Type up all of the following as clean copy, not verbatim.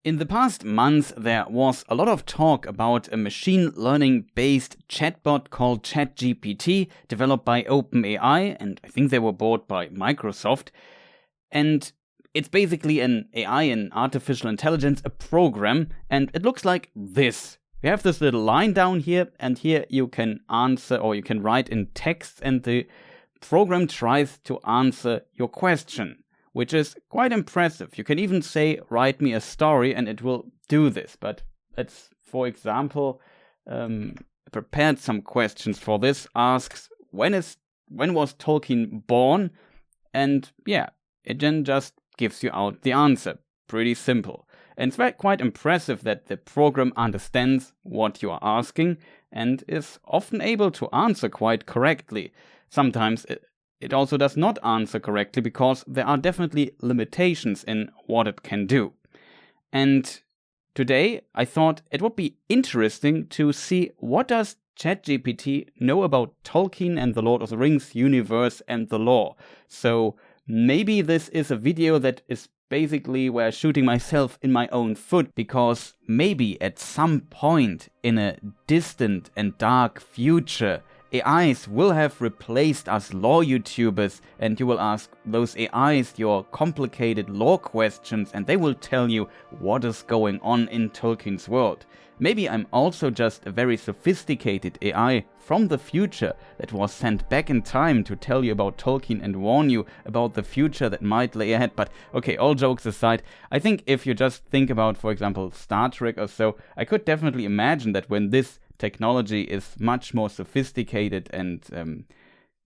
In the past months, there was a lot of talk about a machine learning-based chatbot called ChatGPT, developed by OpenAI, and I think they were bought by Microsoft. And it's basically an AI, an artificial intelligence, a program, and it looks like this. We have this little line down here, and here you can answer, or you can write in text, and the program tries to answer your question, which is quite impressive. You can even say, write me a story, and it will do this. But let's, for example, prepared some questions for this. Asks, when was Tolkien born? And yeah, it then just gives you out the answer. Pretty simple. And it's quite impressive that the program understands what you are asking and is often able to answer quite correctly. Sometimes it also does not answer correctly because there are definitely limitations in what it can do. And today I thought it would be interesting to see what does ChatGPT know about Tolkien and the Lord of the Rings universe and the lore. So maybe this is a video that is basically where shooting myself in my own foot, because maybe at some point in a distant and dark future, AIs will have replaced us lore YouTubers, and you will ask those AIs your complicated lore questions and they will tell you what is going on in Tolkien's world. Maybe I'm also just a very sophisticated AI from the future that was sent back in time to tell you about Tolkien and warn you about the future that might lay ahead. But okay, all jokes aside, I think if you just think about, for example, Star Trek or so, I could definitely imagine that when this technology is much more sophisticated and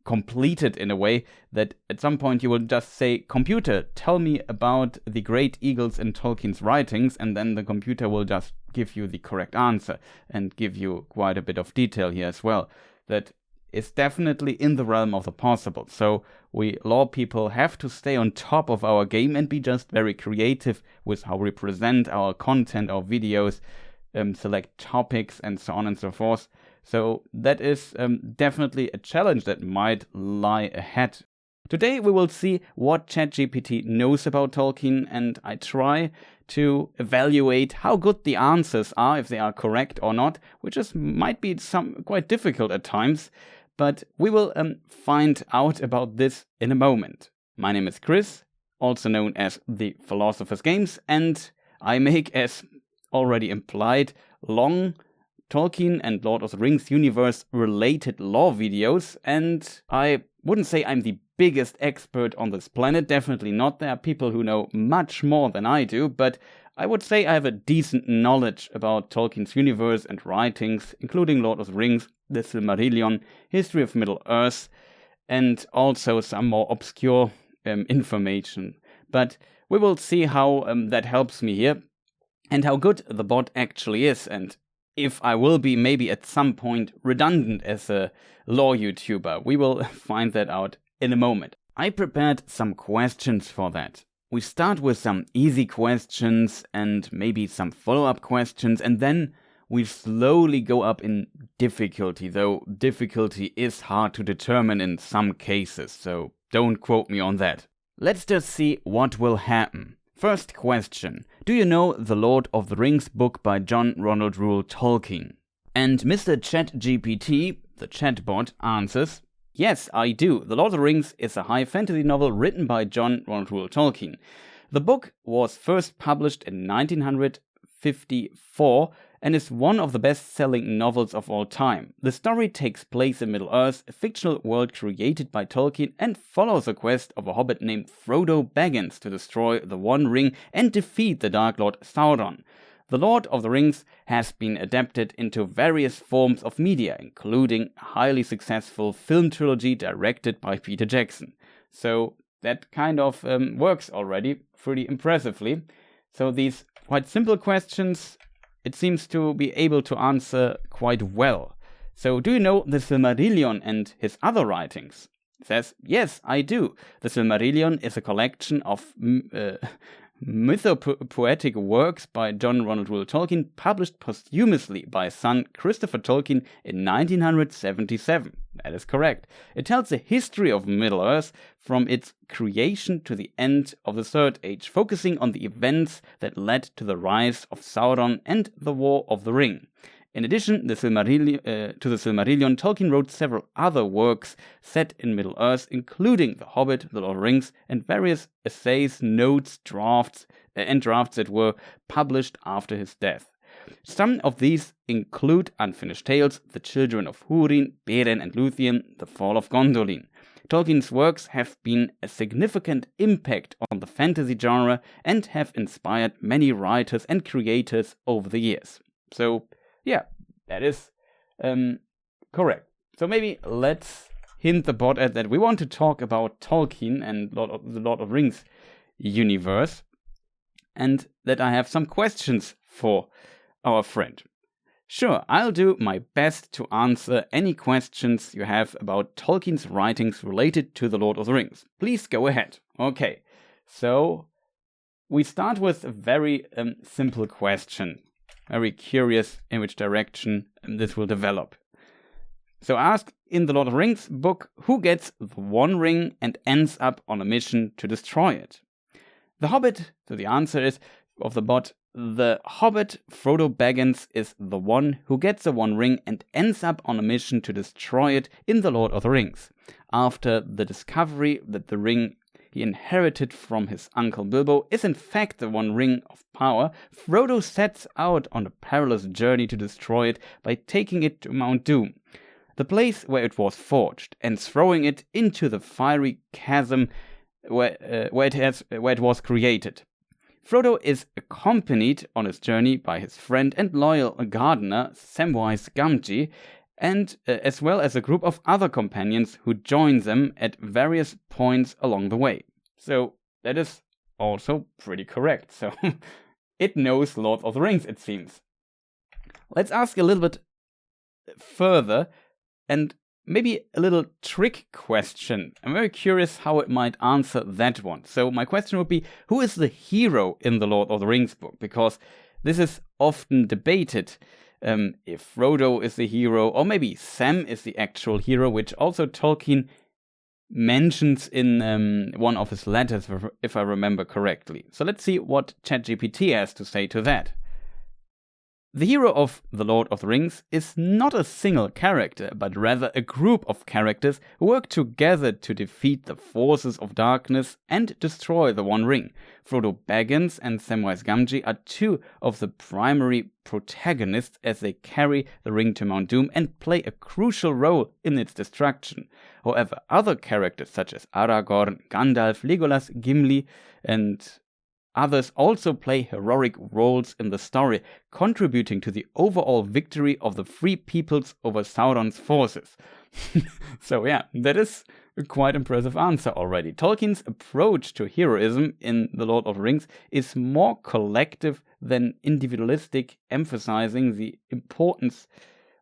completed in a way, that at some point you will just say, computer, tell me about the great eagles in Tolkien's writings, and then the computer will just give you the correct answer and give you quite a bit of detail here as well. That is definitely in the realm of the possible. So we lore people have to stay on top of our game and be just very creative with how we present our content, our videos, select topics and so on and so forth. So that is definitely a challenge that might lie ahead. Today we will see what ChatGPT knows about Tolkien, and I try to evaluate how good the answers are, if they are correct or not, which might be quite difficult at times, but we will find out about this in a moment. My name is Chris, also known as ThePhilosophersGames, and I make, as already implied, long Tolkien and Lord of the Rings universe related lore videos, and I wouldn't say I'm the biggest expert on this planet, definitely not. There are people who know much more than I do, but I would say I have a decent knowledge about Tolkien's universe and writings, including Lord of the Rings, the Silmarillion, History of Middle-earth, and also some more obscure information. But we will see how that helps me here, and how good the bot actually is, and if I will be maybe at some point redundant as a lore YouTuber. We will find that out in a moment. I prepared some questions for that. We start with some easy questions and maybe some follow-up questions, and then we slowly go up in difficulty, though difficulty is hard to determine in some cases, so don't quote me on that. Let's just see what will happen. First question. Do you know The Lord of the Rings book by John Ronald Reuel Tolkien? And Mr. ChatGPT, the chatbot, answers, yes, I do. The Lord of the Rings is a high fantasy novel written by John Ronald Reuel Tolkien. The book was first published in 1954 and is one of the best-selling novels of all time. The story takes place in Middle-earth, a fictional world created by Tolkien, and follows the quest of a hobbit named Frodo Baggins to destroy the One Ring and defeat the Dark Lord Sauron. The Lord of the Rings has been adapted into various forms of media, including a highly successful film trilogy directed by Peter Jackson. So that kind of works already pretty impressively. So these quite simple questions, it seems to be able to answer quite well. So do you know the Silmarillion and his other writings? It says, yes, I do. The Silmarillion is a collection of mythopoetic works by John Ronald Reuel Tolkien, published posthumously by his son Christopher Tolkien in 1977. That is correct. It tells the history of Middle-earth from its creation to the end of the Third Age, focusing on the events that led to the rise of Sauron and the War of the Ring. In addition, to the Silmarillion, Tolkien wrote several other works set in Middle-earth, including The Hobbit, The Lord of the Rings, and various essays, notes, drafts that were published after his death. Some of these include Unfinished Tales, The Children of Húrin, Beren and Lúthien, The Fall of Gondolin. Tolkien's works have been a significant impact on the fantasy genre and have inspired many writers and creators over the years. So, yeah, that is correct. So maybe let's hint the bot at that we want to talk about Tolkien and the Lord of the Rings universe, and that I have some questions for our friend. Sure, I'll do my best to answer any questions you have about Tolkien's writings related to the Lord of the Rings. Please go ahead. Okay, so we start with a very simple question. Very curious in which direction this will develop. So ask in the Lord of the Rings book, who gets the One Ring and ends up on a mission to destroy it? The Hobbit, so the answer is of the bot, the Hobbit, Frodo Baggins, is the one who gets the One Ring and ends up on a mission to destroy it in The Lord of the Rings. After the discovery that the ring he inherited from his uncle Bilbo is in fact the One Ring of Power, Frodo sets out on a perilous journey to destroy it by taking it to Mount Doom, the place where it was forged, and throwing it into the fiery chasm where it was created. Frodo is accompanied on his journey by his friend and loyal gardener Samwise Gamgee, and as well as a group of other companions who join them at various points along the way. So that is also pretty correct. So it knows Lord of the Rings, it seems. Let's ask a little bit further and maybe a little trick question. I'm very curious how it might answer that one. So my question would be, who is the hero in the Lord of the Rings book? Because this is often debated. If Frodo is the hero, or maybe Sam is the actual hero, which also Tolkien mentions in one of his letters, if I remember correctly. So let's see what ChatGPT has to say to that. The hero of The Lord of the Rings is not a single character, but rather a group of characters who work together to defeat the forces of darkness and destroy the One Ring. Frodo Baggins and Samwise Gamgee are two of the primary protagonists as they carry the ring to Mount Doom and play a crucial role in its destruction. However, other characters such as Aragorn, Gandalf, Legolas, Gimli, and others also play heroic roles in the story, contributing to the overall victory of the Free Peoples over Sauron's forces. So yeah, that is a quite impressive answer already. Tolkien's approach to heroism in The Lord of the Rings is more collective than individualistic, emphasizing the importance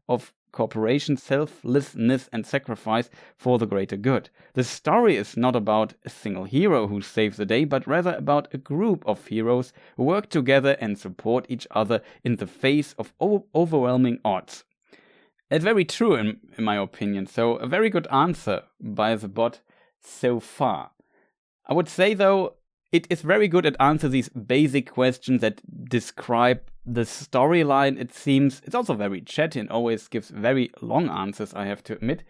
of cooperation, selflessness, and sacrifice for the greater good. The story is not about a single hero who saves the day, but rather about a group of heroes who work together and support each other in the face of overwhelming odds. It's very true in my opinion, so a very good answer by the bot so far. I would say though, it is very good at answering these basic questions that describe the storyline, it seems. It's also very chatty and always gives very long answers, I have to admit.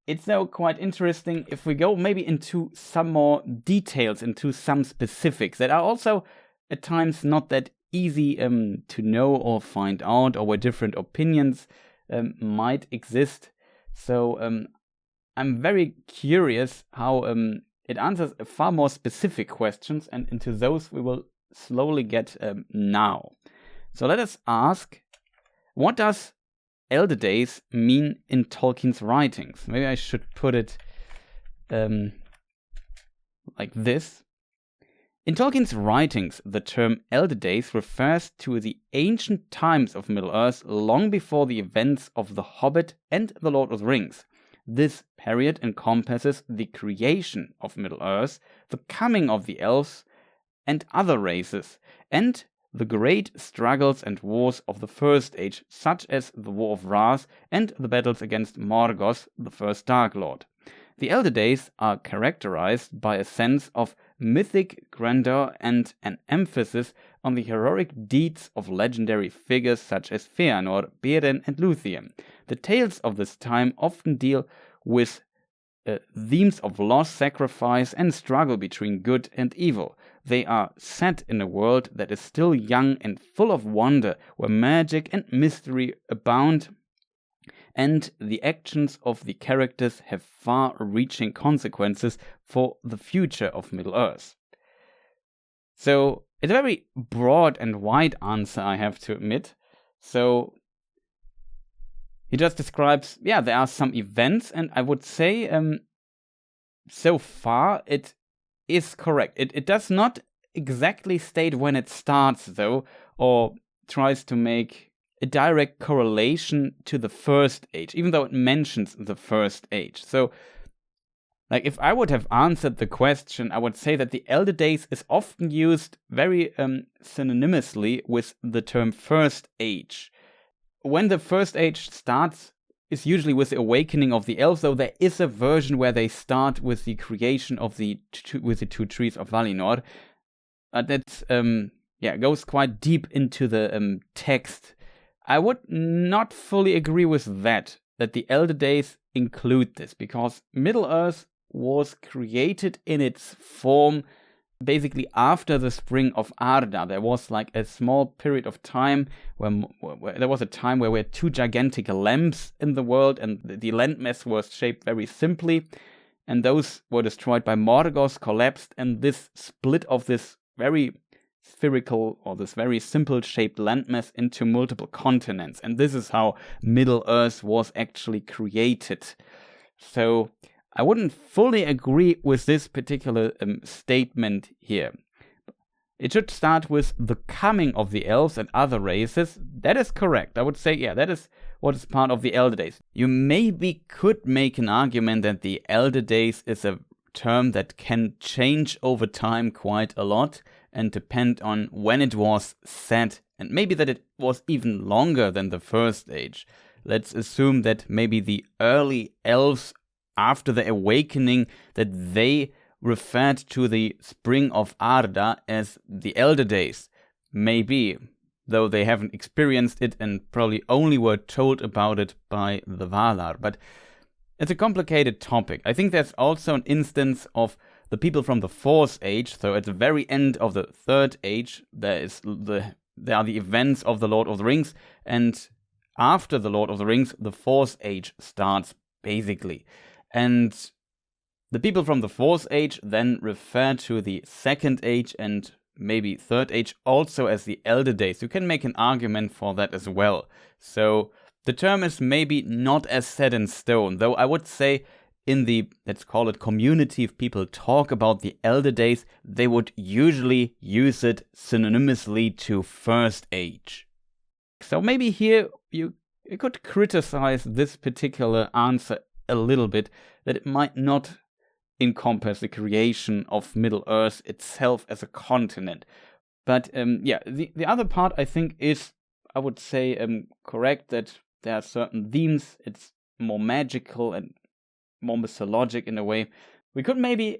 It's though quite interesting if we go maybe into some more details, into some specifics that are also at times not that easy to know or find out, or where different opinions might exist. So I'm very curious how it answers far more specific questions, and into those we will slowly get now. So let us ask, what does Elder Days mean in Tolkien's writings? Maybe I should put it like this. In Tolkien's writings, the term Elder Days refers to the ancient times of Middle-earth long before the events of The Hobbit and The Lord of the Rings. This period encompasses the creation of Middle-earth, the coming of the elves and other races, and the great struggles and wars of the First Age, such as the War of Wrath and the battles against Morgoth, the first Dark Lord. The Elder Days are characterized by a sense of mythic grandeur and an emphasis on the heroic deeds of legendary figures such as Feanor, Beren and Luthien. The tales of this time often deal with themes of loss, sacrifice and struggle between good and evil. They are set in a world that is still young and full of wonder, where magic and mystery abound, and the actions of the characters have far-reaching consequences for the future of Middle-earth. So, it's a very broad and wide answer, I have to admit. So, he just describes, there are some events, and I would say, so far, it is correct. It does not exactly state when it starts, though, or tries to make a direct correlation to the First Age, even though it mentions the First Age. So, like, if I would have answered the question, I would say that the Elder Days is often used very synonymously with the term First Age. When the First Age starts, is usually with the awakening of the elves, though there is a version where they start with the creation of the two trees of Valinor. That goes quite deep into the text. I would not fully agree with that the Elder Days include this, because Middle-earth was created in its form basically after the spring of Arda. There was like a small period of time where there was a time where we had two gigantic lamps in the world, and the landmass was shaped very simply, and those were destroyed by Morgoth, collapsed, and this split of this very spherical or this very simple shaped landmass into multiple continents, and this is how Middle-earth was actually created. So I wouldn't fully agree with this particular statement here. It should start with the coming of the elves and other races. That is correct. I would say, that is what is part of the Elder Days. You maybe could make an argument that the Elder Days is a term that can change over time quite a lot and depend on when it was set, and maybe that it was even longer than the First Age. Let's assume that maybe the early elves, after the awakening, that they referred to the spring of Arda as the Elder Days. Maybe, though they haven't experienced it and probably only were told about it by the Valar. But it's a complicated topic. I think there's also an instance of the people from the Fourth Age. So at the very end of the Third Age, there are the events of the Lord of the Rings, and after the Lord of the Rings, the Fourth Age starts, basically. And the people from the Fourth Age then refer to the Second Age and maybe Third Age also as the Elder Days. You can make an argument for that as well. So the term is maybe not as set in stone, though I would say in the, let's call it, community, if people talk about the Elder Days, they would usually use it synonymously to First Age. So maybe here you could criticize this particular answer a little bit, that it might not encompass the creation of Middle-earth itself as a continent. But the other part I think is, I would say, correct, that there are certain themes. It's more magical and more mythologic in a way. We could maybe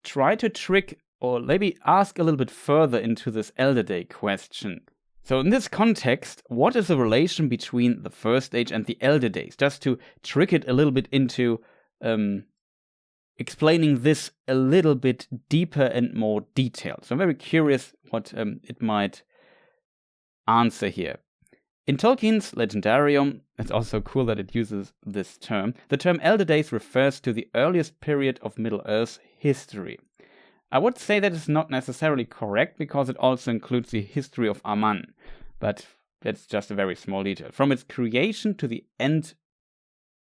try to trick or maybe ask a little bit further into this Elder Day question. So in this context, what is the relation between the First Age and the Elder Days? Just to trick it a little bit into explaining this a little bit deeper and more detailed. So I'm very curious what it might answer here. In Tolkien's Legendarium, it's also cool that it uses this term. The term Elder Days refers to the earliest period of Middle-earth's history. I would say that is not necessarily correct, because it also includes the history of Aman, but that's just a very small detail. From its creation to the end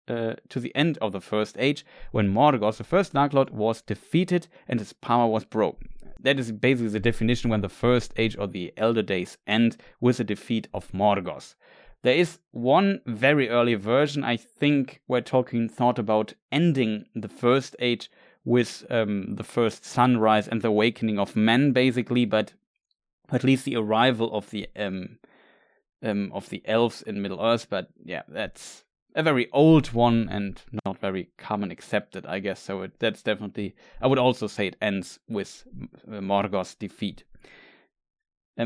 of the First Age, when Morgoth, the first Dark Lord, was defeated and his power was broken. That is basically the definition when the First Age or the Elder Days end, with the defeat of Morgoth. There is one very early version, I think, where Tolkien thought about ending the First Age with the first sunrise and the awakening of men, basically, but at least the arrival of the elves in Middle-earth. But yeah, that's a very old one and not very common accepted, I guess. So that's definitely, I would also say it ends with Morgoth's defeat.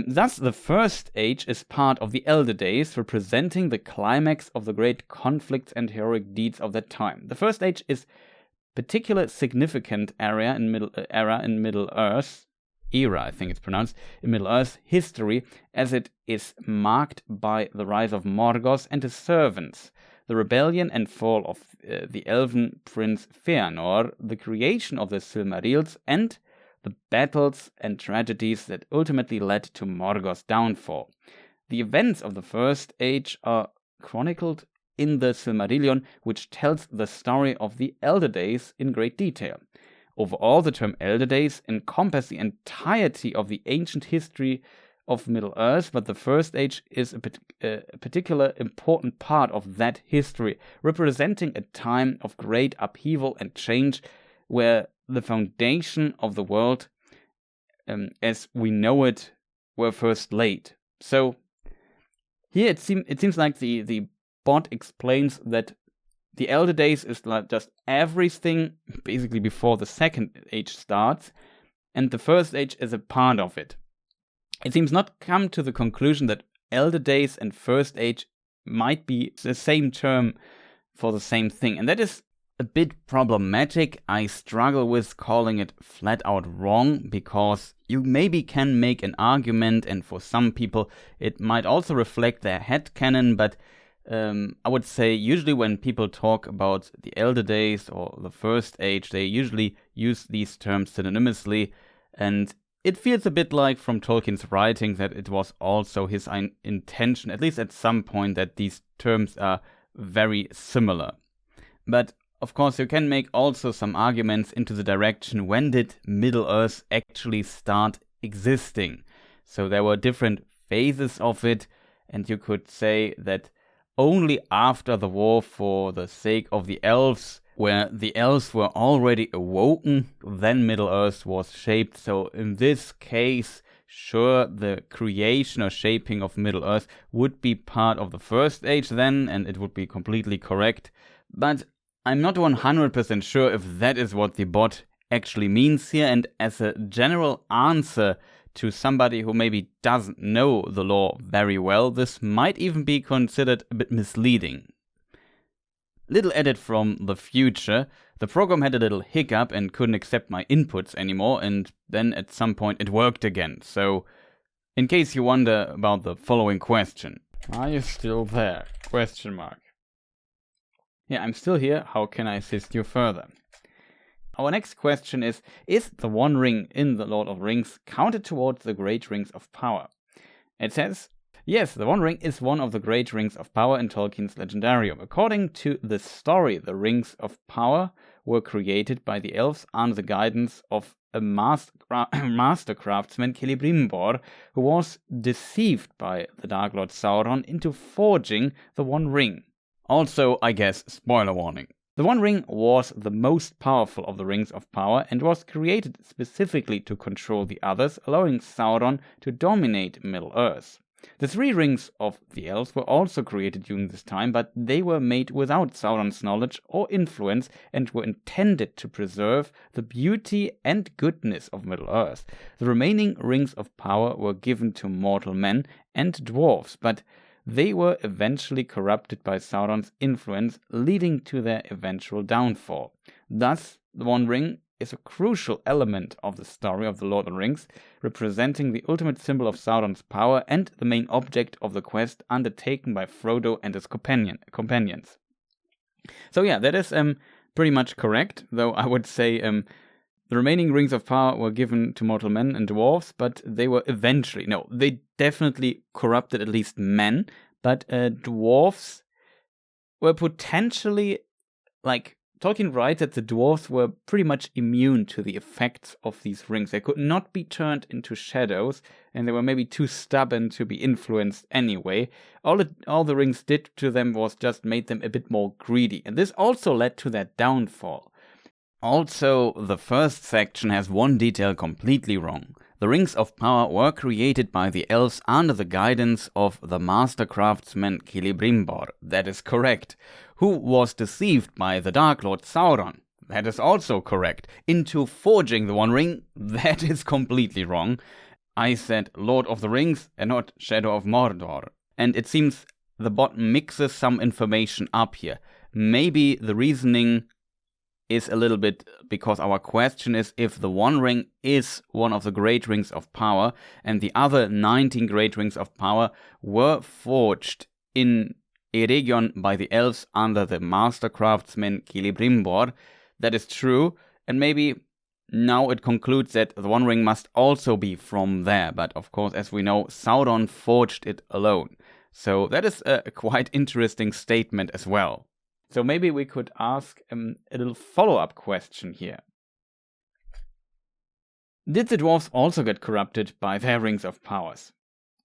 Thus, the First Age is part of the Elder Days, representing the climax of the great conflicts and heroic deeds of that time. The First Age is particular significant era in Middle-earth, I think it's pronounced, in Middle-earth history, as it is marked by the rise of Morgoth and his servants, the rebellion and fall of the elven prince Fëanor, the creation of the Silmarils, and the battles and tragedies that ultimately led to Morgoth's downfall. The events of the First Age are chronicled in the Silmarillion, which tells the story of the Elder Days in great detail. Overall, the term Elder Days encompasses the entirety of the ancient history of Middle-earth, but the First Age is a particular important part of that history, representing a time of great upheaval and change where the foundation of the world as we know it were first laid. So here it seems like the bot explains that the Elder Days is like just everything basically before the Second Age starts, and the First Age is a part of it. It seems not come to the conclusion that Elder Days and First Age might be the same term for the same thing, and that is a bit problematic. I struggle with calling it flat out wrong, because you maybe can make an argument, and for some people it might also reflect their headcanon, but I would say usually when people talk about the Elder Days or the First Age, they usually use these terms synonymously, and it feels a bit like from Tolkien's writing that it was also his intention, at least at some point, that these terms are very similar. But of course, you can make also some arguments into the direction, when did Middle-earth actually start existing? So there were different phases of it, and you could say that only after the war for the sake of the elves, where the elves were already awoken, then Middle-earth was shaped. So in this case, sure, the creation or shaping of Middle-earth would be part of the First Age then, and it would be completely correct. But I'm not 100% sure if that is what the bot actually means here, and as a general answer to somebody who maybe doesn't know the lore very well, this might even be considered a bit misleading. Little edit from the future. The program had a little hiccup and couldn't accept my inputs anymore, and then at some point it worked again. So, in case you wonder about the following question. Are you still there? Question mark. Yeah, I'm still here. How can I assist you further? Our next question is the One Ring in the Lord of the Rings counted towards the Great Rings of Power? It says, yes, the One Ring is one of the Great Rings of Power in Tolkien's Legendarium. According to the story, the Rings of Power were created by the elves under the guidance of a master craftsman, Celebrimbor, who was deceived by the Dark Lord Sauron into forging the One Ring. Also, I guess, spoiler warning. The One Ring was the most powerful of the Rings of Power and was created specifically to control the others, allowing Sauron to dominate Middle-earth. The three rings of the elves were also created during this time, but they were made without Sauron's knowledge or influence and were intended to preserve the beauty and goodness of Middle-earth. The remaining Rings of Power were given to mortal men and dwarves, but they were eventually corrupted by Sauron's influence, leading to their eventual downfall. Thus, the One Ring is a crucial element of the story of the Lord of the Rings, representing the ultimate symbol of Sauron's power and the main object of the quest undertaken by Frodo and his companions. So yeah, that is pretty much correct, though I would say the remaining Rings of Power were given to mortal men and dwarves, but they were eventually, no, they definitely corrupted at least men, but dwarves were potentially, like, Tolkien writes that the dwarves were pretty much immune to the effects of these rings. They could not be turned into shadows, and they were maybe too stubborn to be influenced anyway. All the rings did to them was just made them a bit more greedy, and this also led to their downfall. Also, the first section has one detail completely wrong. The Rings of Power were created by the elves under the guidance of the master craftsman Celebrimbor. That is correct. Who was deceived by the Dark Lord Sauron. That is also correct. Into forging the One Ring. That is completely wrong. I said Lord of the Rings and not Shadow of Mordor. And it seems the bot mixes some information up here. Maybe the reasoning is a little bit because our question is if the One Ring is one of the Great Rings of Power and the other 19 Great Rings of Power were forged in Eregion by the elves under the master craftsman Celebrimbor. That is true, and maybe now it concludes that the One Ring must also be from there, but of course, as we know, Sauron forged it alone. So that is a quite interesting statement as well. So maybe we could ask a little follow-up question here. Did the dwarves also get corrupted by their Rings of Powers?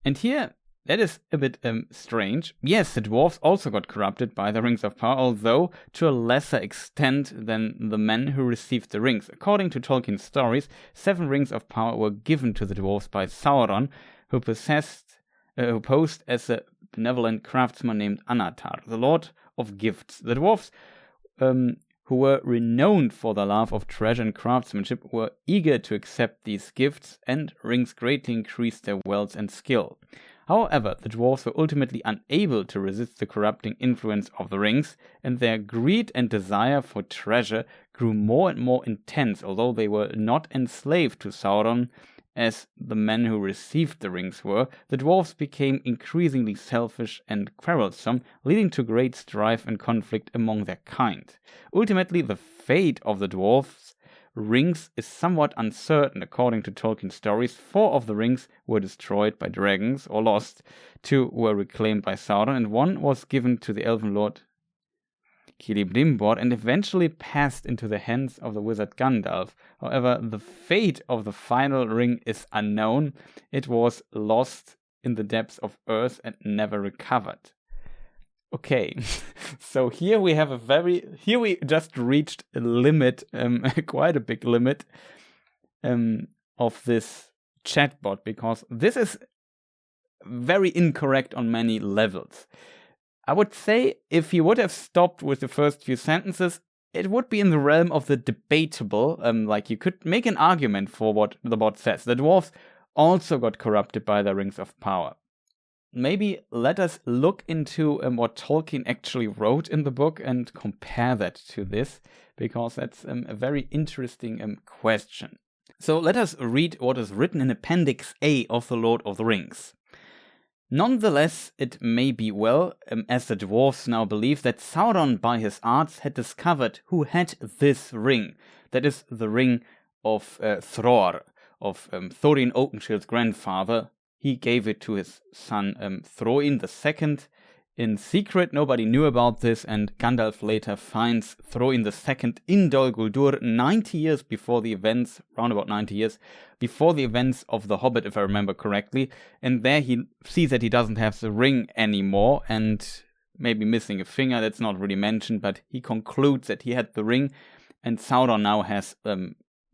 And here, that is a bit strange. Yes, the dwarves also got corrupted by the Rings of Power, although to a lesser extent than the men who received the rings. According to Tolkien's stories, 7 Rings of Power were given to the dwarves by Sauron, who posed as a benevolent craftsman named Anatar, the Lord of Gifts. The dwarves, who were renowned for their love of treasure and craftsmanship, were eager to accept these gifts, and rings greatly increased their wealth and skill. However, the dwarves were ultimately unable to resist the corrupting influence of the rings, and their greed and desire for treasure grew more and more intense, although they were not enslaved to Sauron as the men who received the rings were. The dwarves became increasingly selfish and quarrelsome, leading to great strife and conflict among their kind. Ultimately, the fate of the dwarves' rings is somewhat uncertain. According to Tolkien stories, 4 of the rings were destroyed by dragons or lost, 2 were reclaimed by Sauron, and 1 was given to the elven lord Celebrimbor and eventually passed into the hands of the wizard Gandalf. However, the fate of the final ring is unknown. It was lost in the depths of Earth and never recovered. Okay, so here we just reached a limit, quite a big limit of this chatbot, because this is very incorrect on many levels. I would say if you would have stopped with the first few sentences, it would be in the realm of the debatable. Like you could make an argument for what the bot says. The dwarves also got corrupted by their Rings of Power. Maybe let us look into what Tolkien actually wrote in the book and compare that to this, because that's a very interesting question. So let us read what is written in Appendix A of The Lord of the Rings. Nonetheless, it may be well, as the dwarves now believe, that Sauron by his arts had discovered who had this ring. That is the ring of Thror, of Thorin Oakenshield's grandfather. He gave it to his son Throin II in secret. Nobody knew about this, and Gandalf later finds Throin II in Dol Guldur 90 years before the events, around about 90 years, before the events of The Hobbit, if I remember correctly. And there he sees that he doesn't have the ring anymore, and maybe missing a finger, that's not really mentioned, but he concludes that he had the ring, and Sauron now has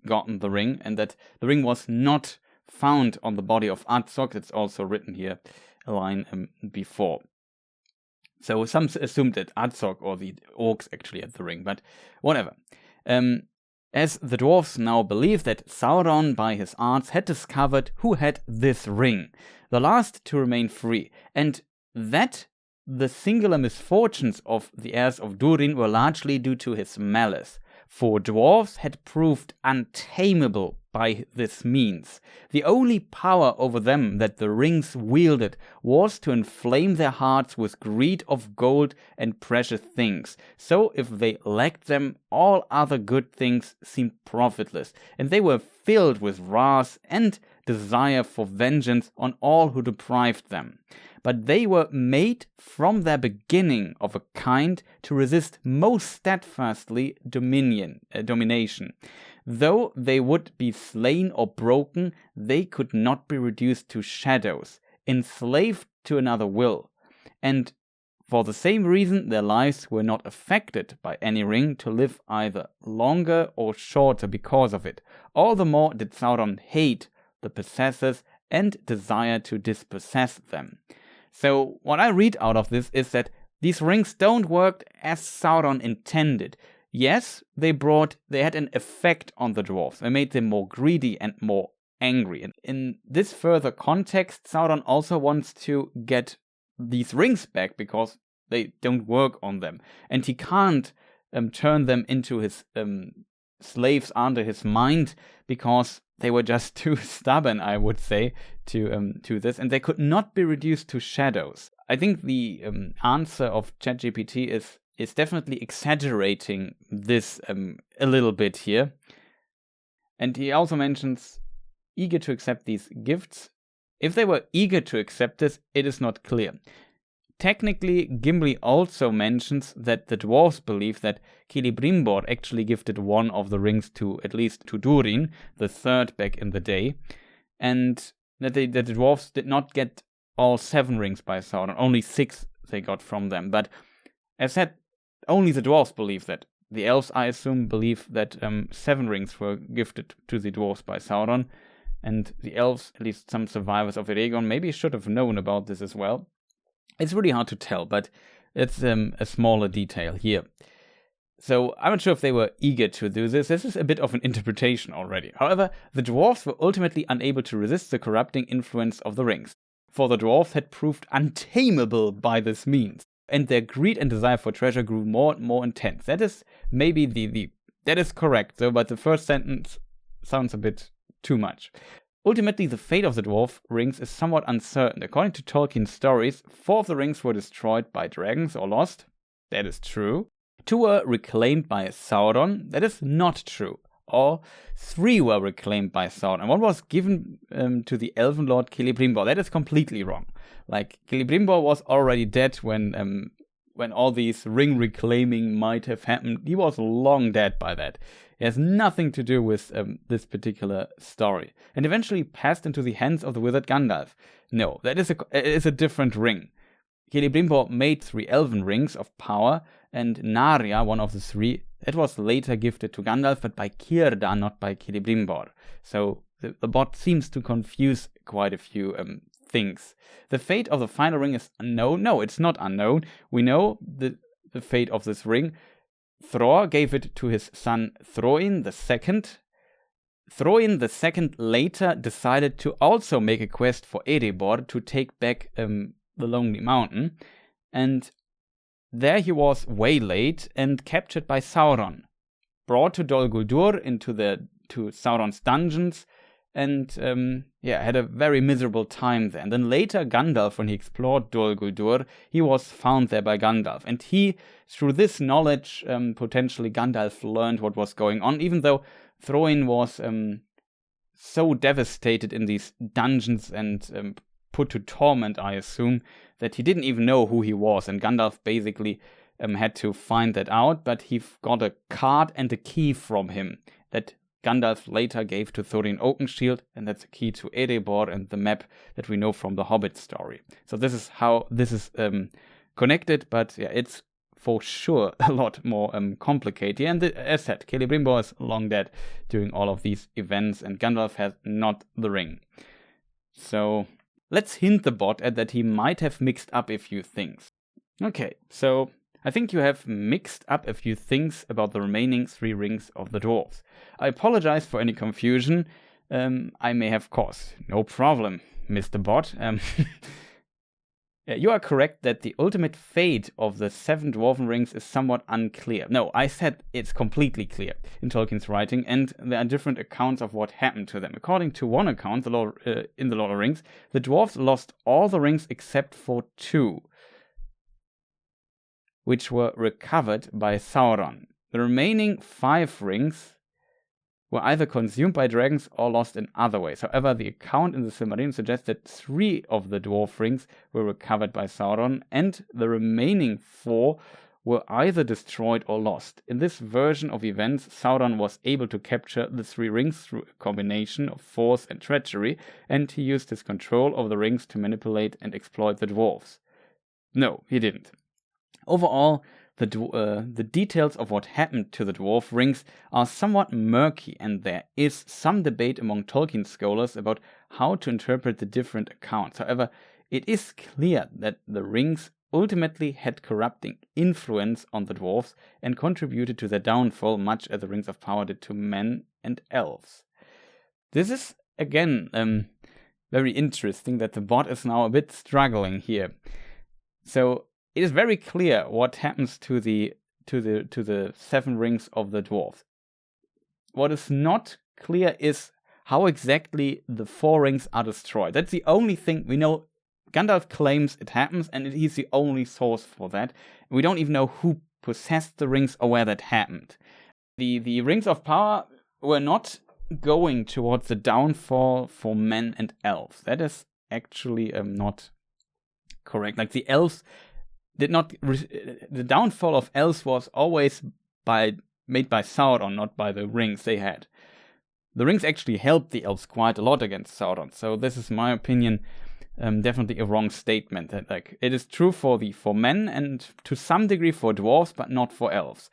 gotten the ring, and that the ring was not found on the body of Azog. It's also written here a line before. So some assumed that Azog or the orcs actually had the ring, but whatever. As the dwarves now believe that Sauron by his arts had discovered who had this ring, the last to remain free, and that the singular misfortunes of the heirs of Durin were largely due to his malice. For dwarves had proved untamable by this means. The only power over them that the rings wielded was to inflame their hearts with greed of gold and precious things. So if they lacked them, all other good things seemed profitless, and they were filled with wrath and desire for vengeance on all who deprived them. But they were made from their beginning of a kind to resist most steadfastly domination. Though they would be slain or broken, they could not be reduced to shadows, enslaved to another will. And for the same reason, their lives were not affected by any ring to live either longer or shorter because of it. All the more did Sauron hate the possessors, and desire to dispossess them. So what I read out of this is that these rings don't work as Sauron intended. Yes, they had an effect on the dwarves. They made them more greedy and more angry. And in this further context, Sauron also wants to get these rings back because they don't work on them. And he can't turn them into his slaves under his mind because they were just too stubborn, I would say, to this. And they could not be reduced to shadows. I think the answer of ChatGPT is definitely exaggerating this a little bit here. And he also mentions eager to accept these gifts. If they were eager to accept this, it is not clear. Technically, Gimli also mentions that the dwarves believe that Celebrimbor actually gifted one of the rings at least to Durin, the third back in the day, and that the dwarves did not get all 7 rings by Sauron, only 6 they got from them. But as said, only the dwarves believe that. The elves, I assume, believe that 7 rings were gifted to the dwarves by Sauron, and the elves, at least some survivors of Eregion, maybe should have known about this as well. It's really hard to tell, but it's a smaller detail here. So I'm not sure if they were eager to do this. This is a bit of an interpretation already. However, the dwarves were ultimately unable to resist the corrupting influence of the rings, for the dwarves had proved untamable by this means, and their greed and desire for treasure grew more and more intense. That is maybe that is correct, though, but the first sentence sounds a bit too much. Ultimately, the fate of the dwarf rings is somewhat uncertain. According to Tolkien's stories, 4 of the rings were destroyed by dragons or lost. That is true. 2 were reclaimed by Sauron. That is not true. Or 3 were reclaimed by Sauron. And 1 was given to the elven lord Celebrimbor. That is completely wrong. Like, Celebrimbor was already dead when all these ring reclaiming might have happened. He was long dead by that. It has nothing to do with this particular story. And eventually passed into the hands of the wizard Gandalf. No, that is a different ring. Celebrimbor made 3 elven rings of power, and Narya, one of the 3, that was later gifted to Gandalf, but by Círdan, not by Celebrimbor. So the bot seems to confuse quite a few things. The fate of the final ring is unknown. No, it's not unknown. We know the fate of this ring. Thror gave it to his son Throin II. Throin II later decided to also make a quest for Erebor to take back the Lonely Mountain, and there he was waylaid and captured by Sauron, brought to Dol Guldur to Sauron's dungeons, and had a very miserable time there. And then later Gandalf, when he explored Dol Guldur, he was found there by Gandalf. And through this knowledge, potentially Gandalf learned what was going on, even though Throin was so devastated in these dungeons and put to torment, I assume, that he didn't even know who he was. And Gandalf basically had to find that out, but he got a card and a key from him that Gandalf later gave to Thorin Oakenshield, and that's a key to Erebor and the map that we know from the Hobbit story. So this is how this is connected, but yeah, it's for sure a lot more complicated. And as said, Celebrimbor is long dead during all of these events, and Gandalf has not the ring. So let's hint the bot at that he might have mixed up a few things. Okay, so I think you have mixed up a few things about the remaining 3 rings of the dwarves. I apologize for any confusion I may have caused. No problem, Mr. Bot. You are correct that the ultimate fate of the 7 dwarven rings is somewhat unclear. No, I said it's completely clear in Tolkien's writing, and there are different accounts of what happened to them. According to one account, in the LotR rings, the dwarves lost all the rings except for 2, which were recovered by Sauron. The remaining 5 rings were either consumed by dragons or lost in other ways. However, the account in the Silmarillion suggests that 3 of the dwarf rings were recovered by Sauron, and the remaining 4 were either destroyed or lost. In this version of events, Sauron was able to capture the 3 rings through a combination of force and treachery, and he used his control over the rings to manipulate and exploit the dwarves. No, he didn't. Overall, the details of what happened to the dwarf rings are somewhat murky, and there is some debate among Tolkien scholars about how to interpret the different accounts. However, it is clear that the rings ultimately had corrupting influence on the dwarves and contributed to their downfall, much as the Rings of Power did to men and elves. This is, again, very interesting that the bot is now a bit struggling here. So it is very clear what happens to the 7 rings of the dwarves. What is not clear is how exactly the 4 rings are destroyed. That's the only thing we know. Gandalf claims it happens, and he's the only source for that. We don't even know who possessed the rings or where that happened. The Rings of Power were not going towards the downfall for men and elves. That is actually not correct. Like, the elves did not... the downfall of elves was always made by Sauron, not by the rings they had. The rings actually helped the elves quite a lot against Sauron. So this is, my opinion, definitely a wrong statement. That, like, it is true for men and to some degree for dwarves, but not for elves.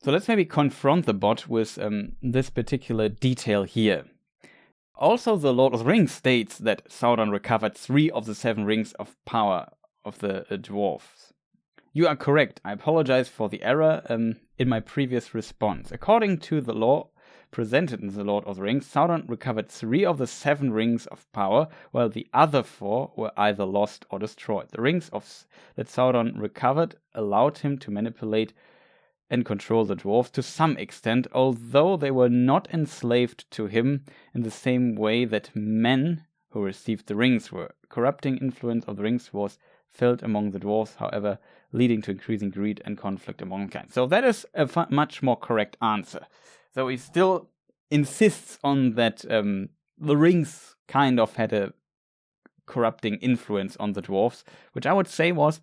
So let's maybe confront the bot with this particular detail here. Also, the Lord of the Rings states that Sauron recovered 3 of the 7 rings of power of the dwarves. You are correct. I apologize for the error in my previous response. According to the law presented in the Lord of the Rings, Sauron recovered 3 of the 7 rings of power, while the other 4 were either lost or destroyed. The rings that Sauron recovered allowed him to manipulate and control the dwarves to some extent, although they were not enslaved to him in the same way that men who received the rings were. Corrupting influence of the rings was felt among the dwarves, however, leading to increasing greed and conflict among mankind. So that is a much more correct answer. So he still insists on that the rings kind of had a corrupting influence on the dwarves, which I would say was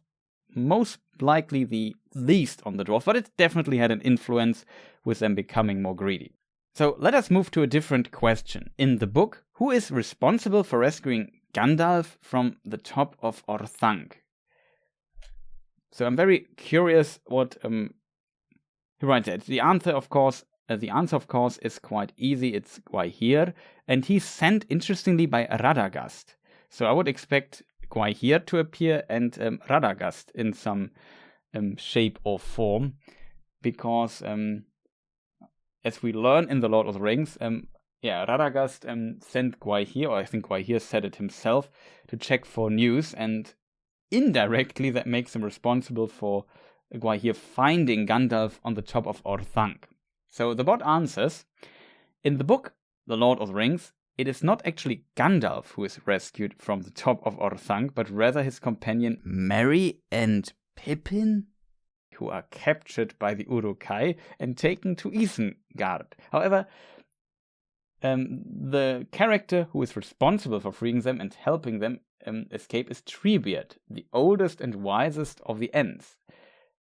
most likely the least on the dwarves, but it definitely had an influence with them becoming more greedy. So let us move to a different question. In the book, who is responsible for rescuing Gandalf from the top of Orthanc? So I'm very curious what he writes there. The answer, of course, is quite easy. It's Gwaihir, and he's sent, interestingly, by Radagast. So I would expect Gwaihir to appear and Radagast in some shape or form, because as we learn in the Lord of the Rings, Radagast sent Gwaihir, or I think Gwaihir said it himself, to check for news, and indirectly that makes him responsible for Gwaihir finding Gandalf on the top of Orthanc. So the bot answers, in the book The Lord of the Rings, it is not actually Gandalf who is rescued from the top of Orthanc, but rather his companion Merry and Pippin, who are captured by the Uruk-hai and taken to Isengard. However, the character who is responsible for freeing them and helping them escape is Treebeard, the oldest and wisest of the Ents.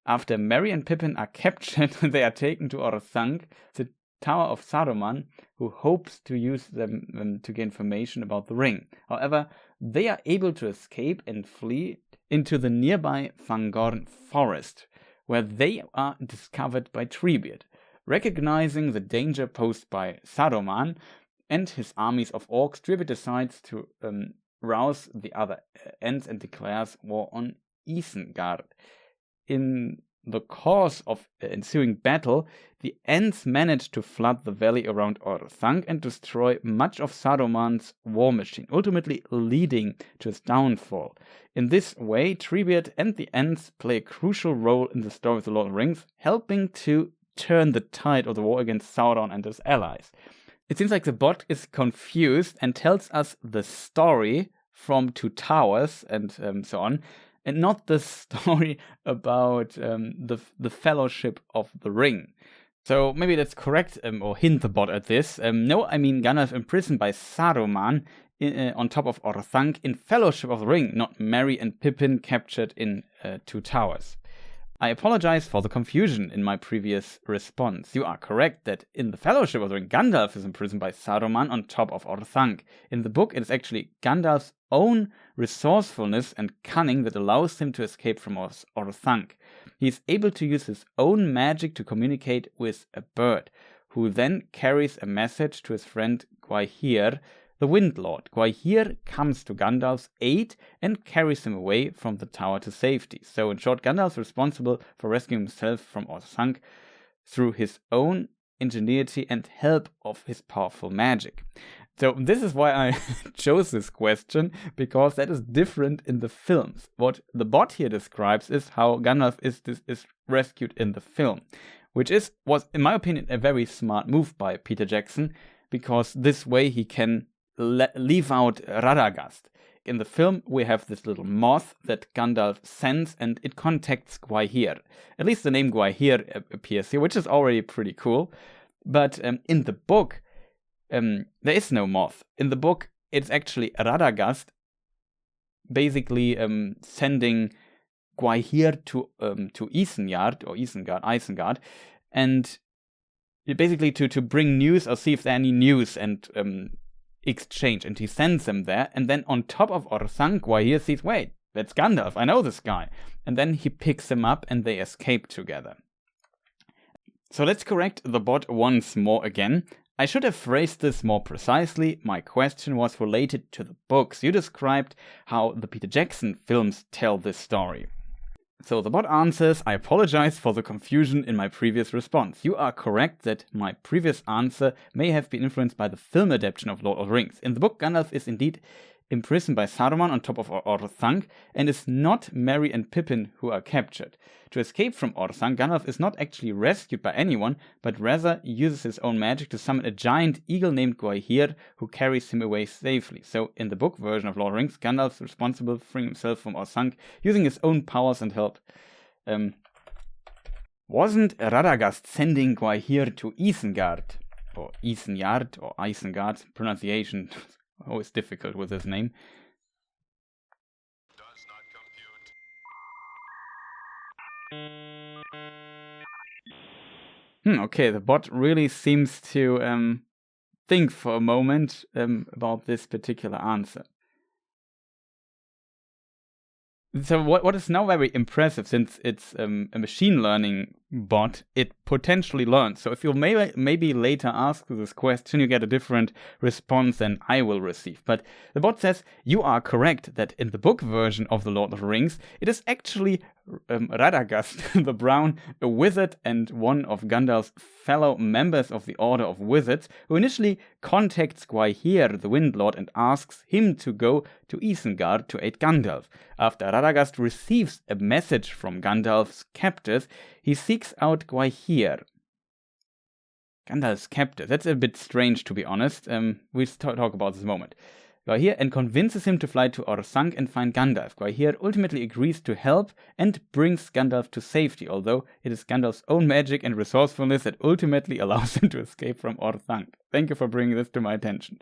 After Merry and Pippin are captured, they are taken to Orthanc, the Tower of Saruman, who hopes to use them to gain information about the ring. However, they are able to escape and flee into the nearby Fangorn forest, where they are discovered by Treebeard. Recognizing the danger posed by Saruman and his armies of orcs, Treebeard decides to rouse the other Ents and declares war on Isengard. In the course of ensuing battle, the Ents manage to flood the valley around Orthanc and destroy much of Saruman's war machine, ultimately leading to his downfall. In this way, Treebeard and the Ents play a crucial role in the story of the Lord of the Rings, helping to turn the tide of the war against Sauron and his allies. It seems like the bot is confused and tells us the story from Two Towers and so on, and not the story about the Fellowship of the Ring. So maybe let's correct or hint the bot at this. No, I mean Gandalf imprisoned by Saruman on top of Orthanc in Fellowship of the Ring, not Merry and Pippin captured in Two Towers. I apologize for the confusion in my previous response. You are correct that in the Fellowship of the Ring, Gandalf is imprisoned by Saruman on top of Orthanc. In the book, it is actually Gandalf's own resourcefulness and cunning that allows him to escape from Orthanc. He is able to use his own magic to communicate with a bird, who then carries a message to his friend Gwaihir, the Wind Lord. Gwaihir comes to Gandalf's aid and carries him away from the tower to safety. So in short, Gandalf is responsible for rescuing himself from Orthanc through his own ingenuity and help of his powerful magic. So this is why I chose this question, because that is different in the films. What the bot here describes is how Gandalf is rescued in the film, which was, in my opinion, a very smart move by Peter Jackson, because this way he can leave out Radagast. In the film, we have this little moth that Gandalf sends, and it contacts Gwaihir. At least the name Gwaihir appears here, which is already pretty cool. But in the book, there is no moth. In the book, it's actually Radagast basically sending Gwaihir to Isengard, and basically to bring news or see if there are any news and exchange. And he sends them there, and then on top of Orthanc, Gwaihir sees, wait, that's Gandalf, I know this guy. And then he picks him up and they escape together. So let's correct the bot once more again. I should have phrased this more precisely. My question was related to the books. You described how the Peter Jackson films tell this story. So the bot answers, I apologize for the confusion in my previous response. You are correct that my previous answer may have been influenced by the film adaptation of Lord of the Rings. In the book, Gandalf is indeed imprisoned by Saruman on top of Orthanc, and it's not Merry and Pippin who are captured. To escape from Orthanc, Gandalf is not actually rescued by anyone, but rather uses his own magic to summon a giant eagle named Gwaihir, who carries him away safely. So in the book version of Lord of the Rings, Gandalf is responsible for freeing himself from Orthanc using his own powers and help. Wasn't Radagast sending Gwaihir to Isengard, or Isengard, pronunciation always difficult with his name. Does not compute. Okay, the bot really seems to think for a moment about this particular answer. So what is now very impressive, since it's a machine learning bot, it potentially learns. So if you maybe later ask this question, you get a different response than I will receive. But the bot says, you are correct that in the book version of The Lord of the Rings, it is actually Radagast the Brown, a wizard and one of Gandalf's fellow members of the Order of Wizards, who initially contacts Gwaihir, the Wind Lord, and asks him to go to Isengard to aid Gandalf. After Radagast receives a message from Gandalf's captors, he seeks out Gwaihir. Gandalf's captors. That's a bit strange, to be honest. We'll talk about this in a moment. Gwaihir and convinces him to fly to Orthanc and find Gandalf. Gwaihir ultimately agrees to help and brings Gandalf to safety, although it is Gandalf's own magic and resourcefulness that ultimately allows him to escape from Orthanc. Thank you for bringing this to my attention.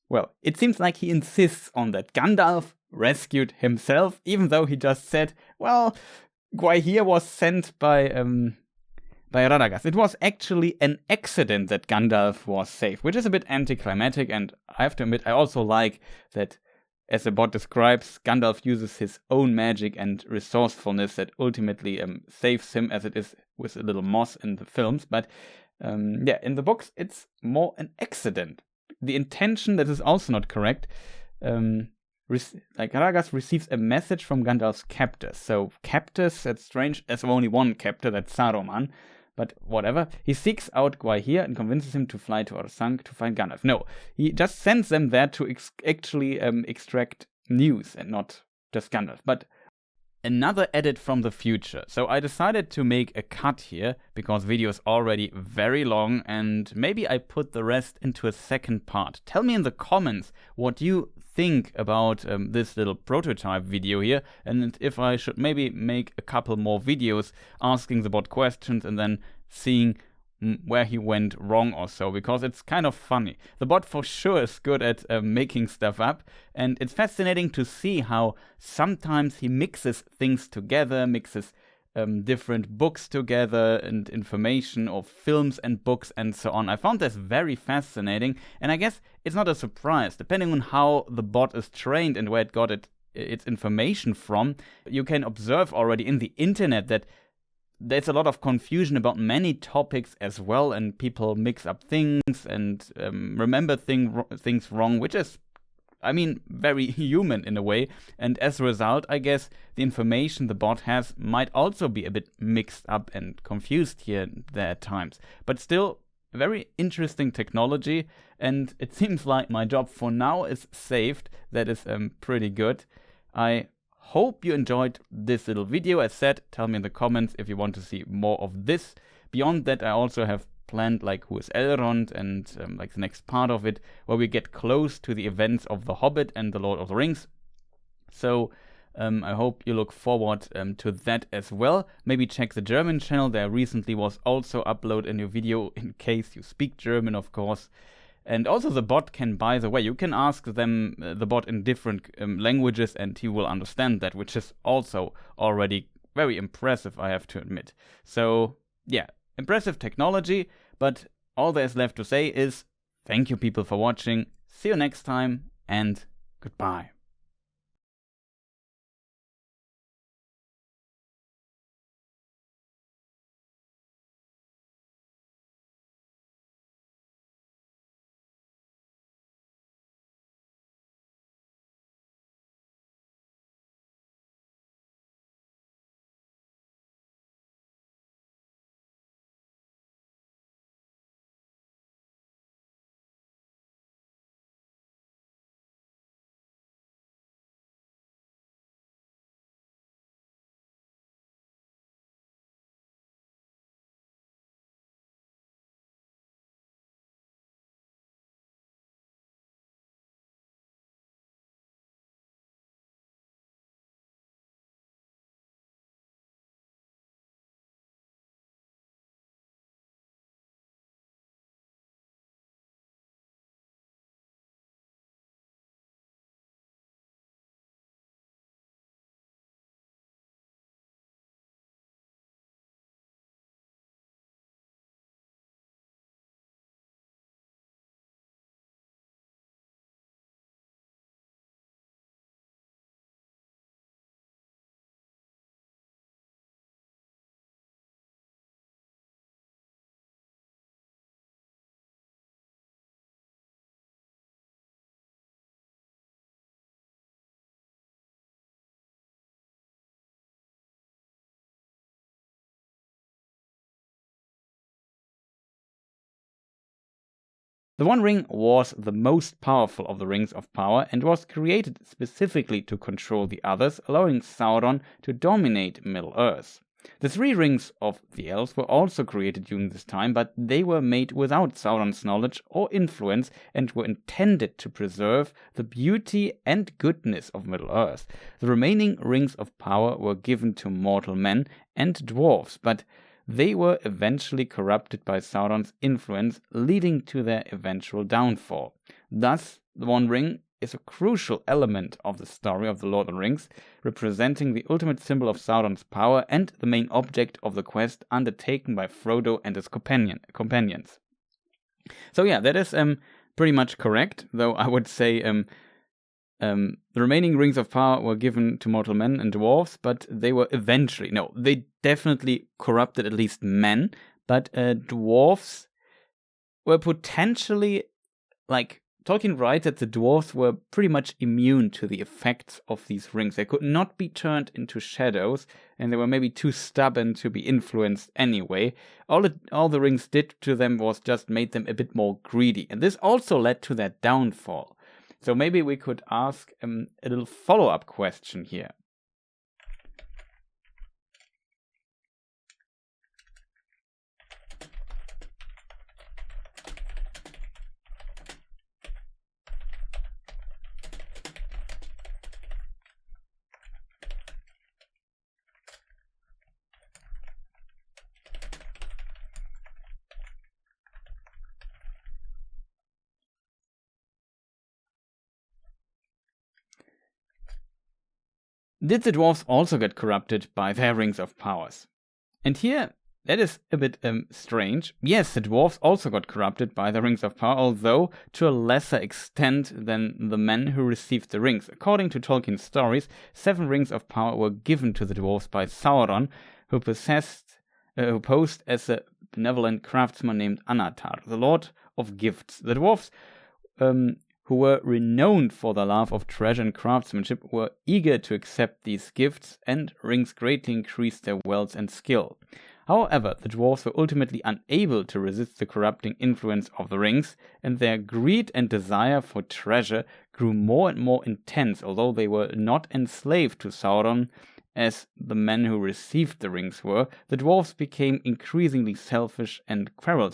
Well, it seems like he insists on that Gandalf rescued himself, even though he just said, well, Gwaihir was sent by Radagast. It was actually an accident that Gandalf was saved, which is a bit anticlimactic, and I have to admit, I also like that, as the bot describes, Gandalf uses his own magic and resourcefulness that ultimately saves him, as it is with a little moss in the films. But in the books, it's more an accident. The intention, that is also not correct. Radagast receives a message from Gandalf's captors. So captors, that's strange. There's only one captor, that's Saruman. But whatever. He seeks out Gwaihir and convinces him to fly to Orthanc to find Gandalf. No, he just sends them there to actually extract news and not just Gandalf. But another edit from the future. So I decided to make a cut here because video is already very long, and maybe I put the rest into a second part. Tell me in the comments what you think about this little prototype video here, and if I should maybe make a couple more videos asking the bot questions and then seeing where he went wrong or so, because it's kind of funny. The bot for sure is good at making stuff up, and it's fascinating to see how sometimes he mixes things together, mixes different books together and information of films and books and so on. I found this very fascinating, and I guess it's not a surprise. Depending on how the bot is trained and where it got its information from, you can observe already in the internet that there's a lot of confusion about many topics as well, and people mix up things and remember things wrong, which is, I mean, very human in a way. And as a result, I guess the information the bot has might also be a bit mixed up and confused here and there at times. But still, very interesting technology, and it seems like my job for now is saved. That is pretty good. I hope you enjoyed this little video. As said, tell me in the comments if you want to see more of this. Beyond that, I also have planned like Who is Elrond and like the next part of it, where we get close to the events of The Hobbit and The Lord of the Rings. So I hope you look forward to that as well. Maybe check the German channel. There recently was also upload a new video in case you speak German, of course. And also the bot can, by the way, you can ask them, the bot in different languages, and he will understand that, which is also already very impressive, I have to admit. So yeah, impressive technology, but all there's left to say is thank you people for watching, see you next time, and goodbye. The One Ring was the most powerful of the Rings of Power and was created specifically to control the others, allowing Sauron to dominate Middle-earth. The three rings of the elves were also created during this time, but they were made without Sauron's knowledge or influence and were intended to preserve the beauty and goodness of Middle-earth. The remaining Rings of Power were given to mortal men and dwarves, but they were eventually corrupted by Sauron's influence, leading to their eventual downfall. Thus, the One Ring is a crucial element of the story of the Lord of the Rings, representing the ultimate symbol of Sauron's power and the main object of the quest undertaken by Frodo and his companions. So yeah, that is pretty much correct, though I would say the remaining Rings of Power were given to mortal men and dwarves, but they were eventually, no, they definitely corrupted at least men, but dwarves were potentially, like, Tolkien writes that the dwarves were pretty much immune to the effects of these rings. They could not be turned into shadows, and they were maybe too stubborn to be influenced anyway. All the rings did to them was just made them a bit more greedy, and this also led to their downfall. So maybe we could ask a little follow-up question here. Did the dwarves also get corrupted by their rings of powers? And here, that is a bit strange. Yes, the dwarves also got corrupted by the rings of power, although to a lesser extent than the men who received the rings. According to Tolkien's stories, 7 rings of power were given to the dwarves by Sauron, who posed as a benevolent craftsman named Anatar, the Lord of Gifts. The dwarves, who were renowned for their love of treasure and craftsmanship, were eager to accept these gifts, and rings greatly increased their wealth and skill. However, the dwarves were ultimately unable to resist the corrupting influence of the rings, and their greed and desire for treasure grew more and more intense, although they were not enslaved to Sauron as the men who received the rings were. The dwarves became increasingly selfish and quarrelsome.